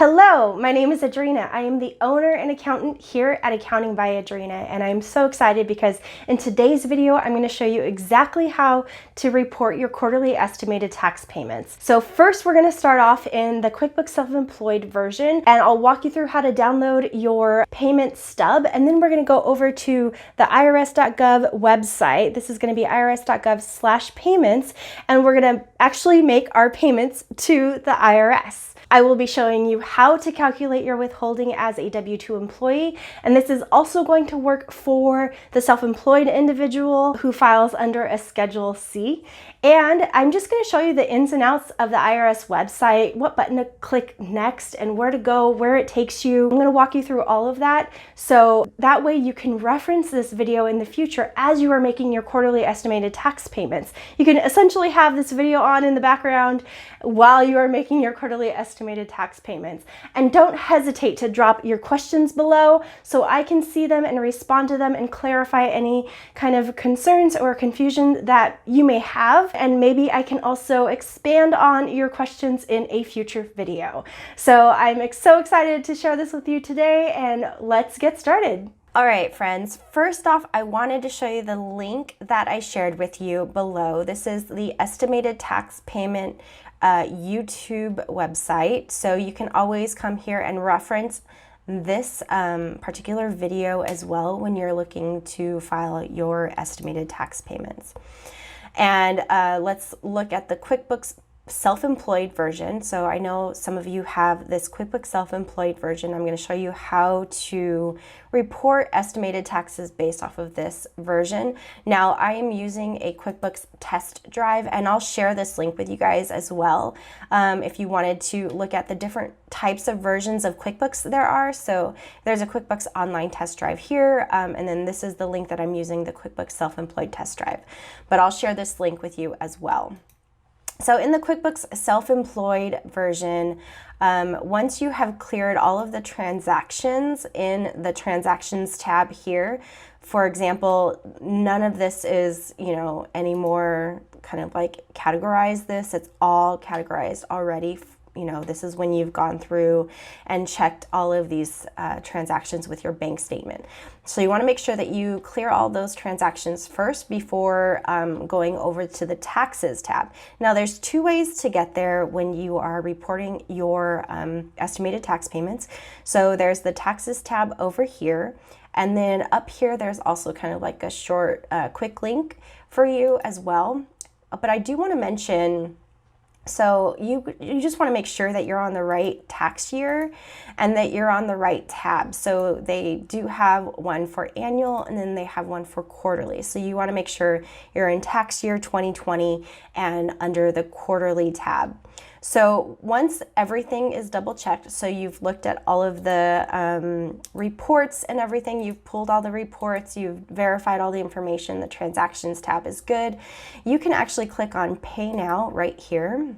Hello, my name is Adrina. I am the owner and accountant here at Accounting by Adrina, and I'm so excited because in today's video, I'm going to show you exactly how to report your quarterly estimated tax payments. So first, we're going to start off in the QuickBooks Self-Employed version, and I'll walk you through how to download your payment stub, and then we're going to go over to the IRS.gov website. This is going to be irs.gov/payments, and we're going to actually make our payments to the IRS. I will be showing you how to calculate your withholding as a W-2 employee, and this is also going to work for the self-employed individual who files under a Schedule C. And I'm just going to show you the ins and outs of the IRS website, what button to click next, and where to go, where it takes you. I'm going to walk you through all of that, so that way you can reference this video in the future as you are making your quarterly estimated tax payments. You can essentially have this video on in the background while you are making your quarterly estimated tax payments. And don't hesitate to drop your questions below so I can see them and respond to them and clarify any kind of concerns or confusion that you may have. And maybe I can also expand on your questions in a future video. So I'm so excited to share this with you today, and let's get started. All right, friends, first off, I wanted to show you the link that I shared with you below. This is the estimated tax payment YouTube website. So you can always come here and reference this particular video as well when you're looking to file your estimated tax payments. And let's look at the QuickBooks Self-Employed version. So I know some of you have this QuickBooks Self-Employed version. I'm going to show you how to report estimated taxes based off of this version. Now, I am using a QuickBooks test drive, and I'll share this link with you guys as well if you wanted to look at the different types of versions of QuickBooks there are. So there's a QuickBooks online test drive here, and then this is the link that I'm using, the QuickBooks Self-Employed test drive. But I'll share this link with you as well. So in the QuickBooks Self-Employed version, once you have cleared all of the transactions in the Transactions tab here, for example, none of this is, anymore kind of like categorize this. It's all categorized already. This is when you've gone through and checked all of these transactions with your bank statement. So you want to make sure that you clear all those transactions first before going over to the Taxes tab. Now, there's two ways to get there when you are reporting your estimated tax payments. So there's the Taxes tab over here, and then up here there's also kind of like a short quick link for you as well. But I do want to mention, so you just want to make sure that you're on the right tax year and that you're on the right tab. So they do have one for annual, and then they have one for quarterly. So you want to make sure you're in tax year 2020 and under the quarterly tab. So once everything is double checked, so you've looked at all of the reports and everything, you've pulled all the reports, you've verified all the information, the Transactions tab is good, you can actually click on Pay Now right here.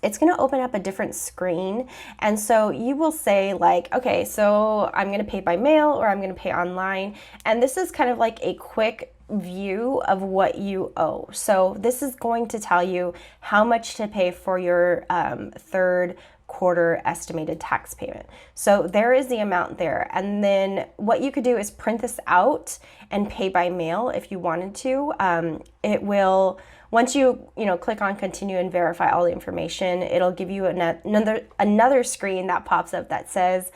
It's going to open up a different screen, and so you will say like, okay, so I'm going to pay by mail or I'm going to pay online, and this is kind of like a quick view of what you owe. So this is going to tell you how much to pay for your third quarter estimated tax payment. So there is the amount there, and then what you could do is print this out and pay by mail if you wanted to. It will, once you click on continue and verify all the information, it'll give you another screen that pops up that says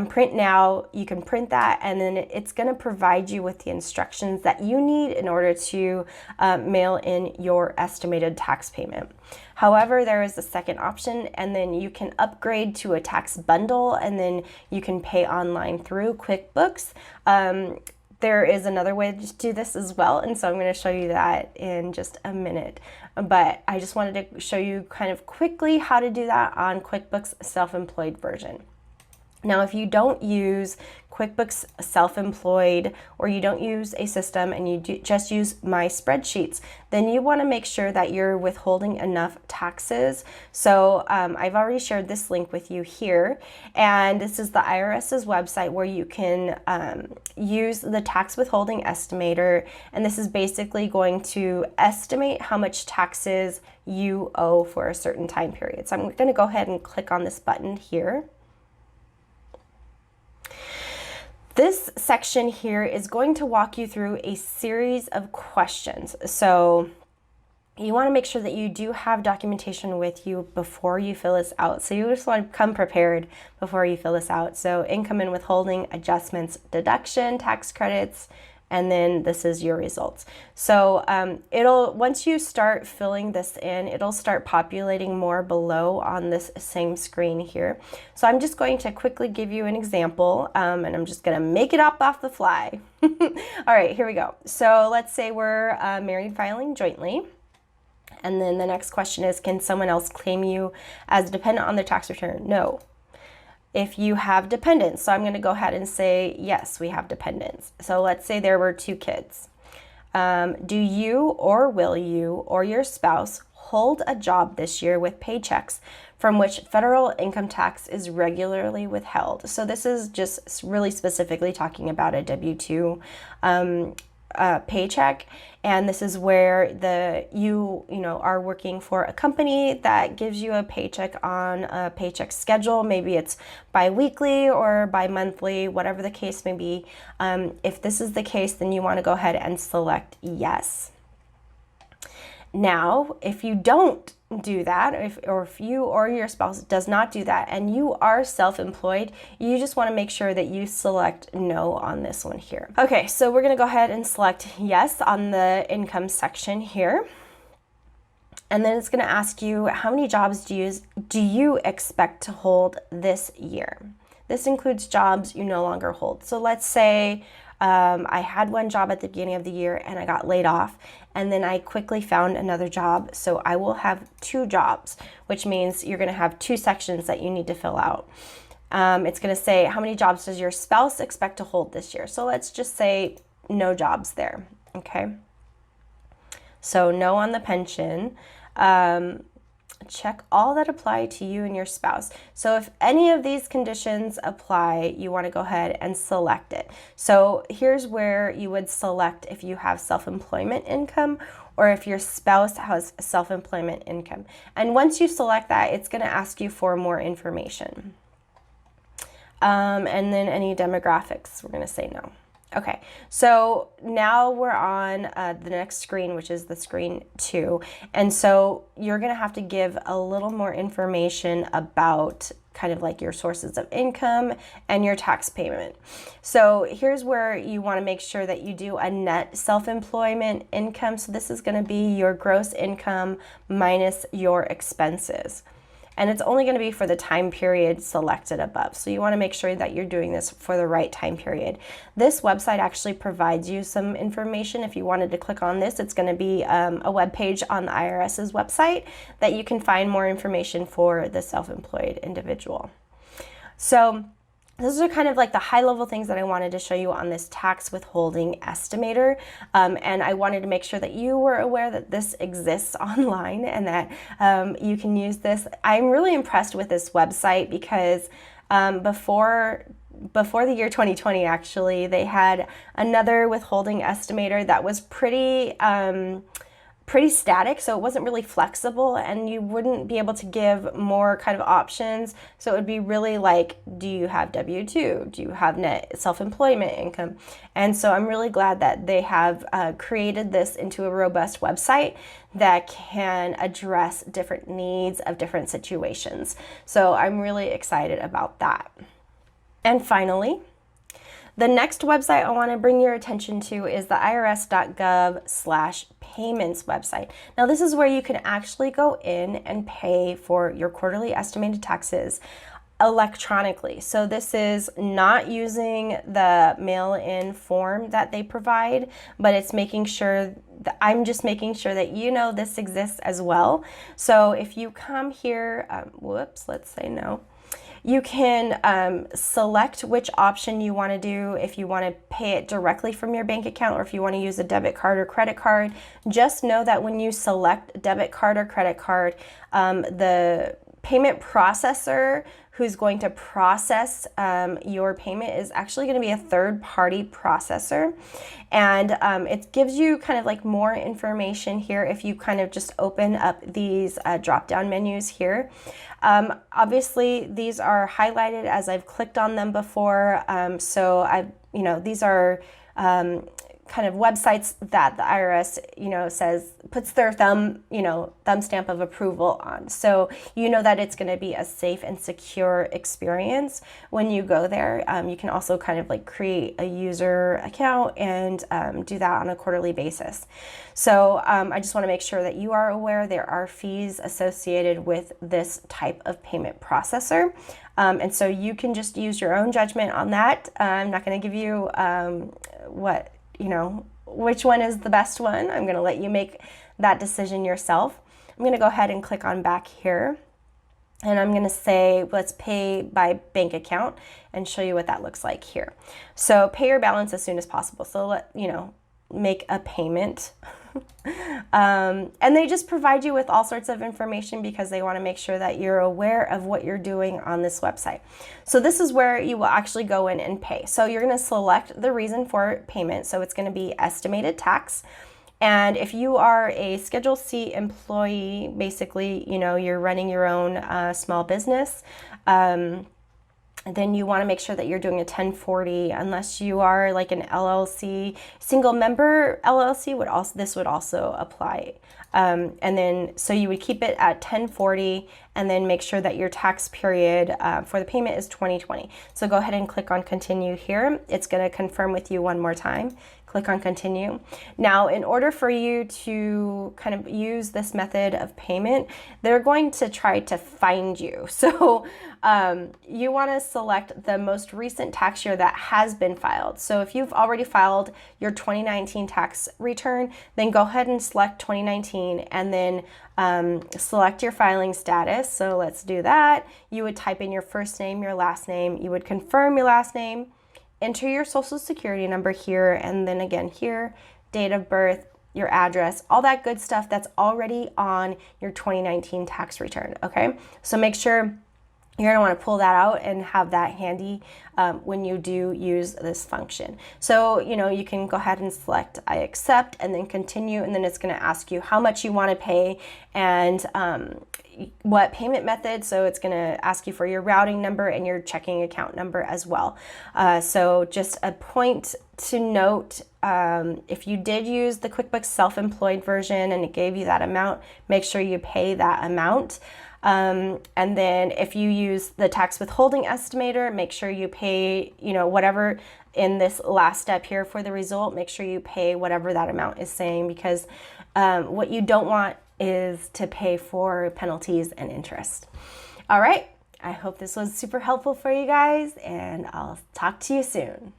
print now. You can print that, and then it's going to provide you with the instructions that you need in order to mail in your estimated tax payment. However, there is a second option, and then you can upgrade to a tax bundle, and then you can pay online through QuickBooks. There is another way to do this as well, and so I'm going to show you that in just a minute. But I just wanted to show you kind of quickly how to do that on QuickBooks Self-Employed version. Now, if you don't use QuickBooks Self-Employed, or you don't use a system and you just use my spreadsheets, then you want to make sure that you're withholding enough taxes. So I've already shared this link with you here, and this is the IRS's website where you can use the tax withholding estimator, and this is basically going to estimate how much taxes you owe for a certain time period. So I'm going to go ahead and click on this button here. This section here is going to walk you through a series of questions. So you want to make sure that you do have documentation with you before you fill this out. So you just want to come prepared before you fill this out. So income and withholding, adjustments, deduction, tax credits, and then this is your results. So once you start filling this in, it'll start populating more below on this same screen here. So I'm just going to quickly give you an example, and I'm just going to make it up off the fly. All right, here we go. So let's say we're married filing jointly. And then the next question is, can someone else claim you as a dependent on their tax return? No. If you have dependents, so I'm going to go ahead and say, yes, we have dependents. So let's say there were 2 kids. Do you or will you or your spouse hold a job this year with paychecks from which federal income tax is regularly withheld? So this is just really specifically talking about a W-2 paycheck, and this is where you are working for a company that gives you a paycheck on a paycheck schedule. Maybe it's bi-weekly or bi-monthly, whatever the case may be. If this is the case, then you want to go ahead and select yes. Now, if you don't do that, if you or your spouse does not do that, and you are self-employed, you just want to make sure that you select no on this one here. Okay, so we're going to go ahead and select yes on the income section here. And then it's going to ask you, how many jobs do you expect to hold this year? This includes jobs you no longer hold. So let's say I had one job at the beginning of the year and I got laid off, and then I quickly found another job. So I will have 2 jobs, which means you're going to have 2 sections that you need to fill out. It's going to say, how many jobs does your spouse expect to hold this year? So let's just say no jobs there. Okay. So no on the pension. Check all that apply to you and your spouse. So if any of these conditions apply, you want to go ahead and select it. So here's where you would select if you have self-employment income or if your spouse has self-employment income. And once you select that, it's going to ask you for more information. And then any demographics, we're going to say no. Okay, so now we're on the next screen, which is the screen 2. And so you're going to have to give a little more information about kind of like your sources of income and your tax payment. So here's where you want to make sure that you do a net self-employment income. So this is going to be your gross income minus your expenses. And it's only going to be for the time period selected above. So you want to make sure that you're doing this for the right time period. This website actually provides you some information. If you wanted to click on this, it's going to be a web page on the IRS's website that you can find more information for the self-employed individual. So those are kind of like the high-level things that I wanted to show you on this tax withholding estimator. And I wanted to make sure that you were aware that this exists online and that you can use this. I'm really impressed with this website because before the year 2020, actually, they had another withholding estimator that was pretty static, so it wasn't really flexible, and you wouldn't be able to give more kind of options. So it would be really like, do you have W-2? Do you have net self-employment income? And so I'm really glad that they have created this into a robust website that can address different needs of different situations. So I'm really excited about that. And finally, the next website I want to bring your attention to is the irs.gov/payments website. Now, this is where you can actually go in and pay for your quarterly estimated taxes electronically. So this is not using the mail-in form that they provide, but it's making sure that I'm just making sure that you know this exists as well. So if you come here, let's say no. You can select which option you want to do, if you want to pay it directly from your bank account or if you want to use a debit card or credit card. Just know that when you select debit card or credit card, the payment processor who's going to process your payment is actually going to be a third-party processor. And it gives you kind of like more information here if you kind of just open up these drop-down menus here. Obviously, these are highlighted as I've clicked on them before. So these are kind of websites that the IRS, says, puts their thumb stamp of approval on. So you know that it's going to be a safe and secure experience when you go there. You can also kind of like create a user account and do that on a quarterly basis. So I just want to make sure that you are aware there are fees associated with this type of payment processor. And so you can just use your own judgment on that. I'm not going to give you which one is the best one. I'm going to let you make that decision yourself. I'm going to go ahead and click on back here. And I'm going to say, let's pay by bank account and show you what that looks like here. So pay your balance as soon as possible. So make a payment. And they just provide you with all sorts of information because they want to make sure that you're aware of what you're doing on this website. So this is where you will actually go in and pay. So you're going to select the reason for payment. So it's going to be estimated tax. And if you are a Schedule C employee, basically, you're running your own small business, then you want to make sure that you're doing a 1040, unless you are like an LLC, single member LLC this would also apply. And then, so you would keep it at 1040 and then make sure that your tax period for the payment is 2020. So go ahead and click on continue here. It's going to confirm with you one more time. Click on continue. Now, in order for you to kind of use this method of payment, they're going to try to find you. So you want to select the most recent tax year that has been filed. So if you've already filed your 2019 tax return, then go ahead and select 2019 and then select your filing status. So let's do that. You would type in your first name, your last name. You would confirm your last name. Enter your social security number here, and then again here, date of birth, your address, all that good stuff that's already on your 2019 tax return, okay? So make sure you're going to want to pull that out and have that handy when you do use this function. So, you can go ahead and select I accept and then continue, and then it's going to ask you how much you want to pay and what payment method. So it's going to ask you for your routing number and your checking account number as well. So just a point to note, if you did use the QuickBooks Self-Employed version and it gave you that amount, make sure you pay that amount. And then if you use the tax withholding estimator, make sure you pay, whatever in this last step here for the result, make sure you pay whatever that amount is saying, because what you don't want is to pay for penalties and interest. All right. I hope this was super helpful for you guys, and I'll talk to you soon.